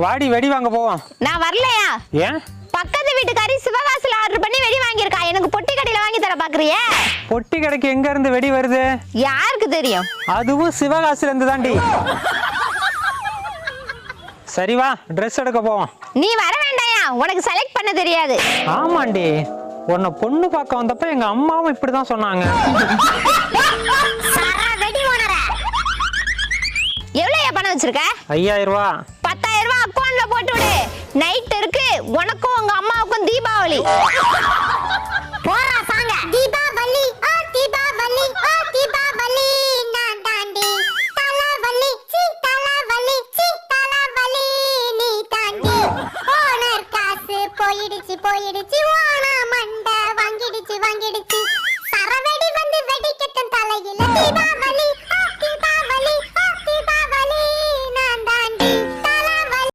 வாடி வெடி வாங்க போவோம். நான் வரலையா? ஏன்? பக்கத்து வீட்டுக்காரி சிவகாசில ஆர்டர் பண்ணி வெடி வாங்கியிருக்கா. எனக்கு பொட்டி கடையில வாங்கி தர பாக்குறியே? பொட்டி கடைக்கு எங்க இருந்து வெடி வருது? யாருக்கு தெரியும்? அதுவும் சிவகாசில இருந்து தாண்டி. சரி வா, ட்ரெஸ் எடுக்க போவோம். நீ வர வேண்டாயா, உனக்கு செலக்ட் பண்ண தெரியாது. ஆமாண்டி, உன்னை பொண்ணு பார்க்க வந்தப்ப எங்க அம்மாவும் இப்படிதான் சொன்னாங்க. எவ்வளவு பணம் வச்சிருக்க? 5000 ரூபா. 10,000 ரூபாய் அக்கௌண்ட்ல போட்டு விடு. நைட் இருக்கு, உனக்கும் உங்க அம்மாவுக்கும் தீபாவளி. போறா சாங்க. தீபாவளி ஆ தீபாவளி ஆ தீபாவளி நான் தாண்டி தலவலி சி தலவலி சி தலவலி நீ தாண்டி. ஓனர் காசு போயிடுச்சு போயிடுச்சு, ஓனா மண்ட வாங்கிடுச்சு வாங்கிடுச்சு.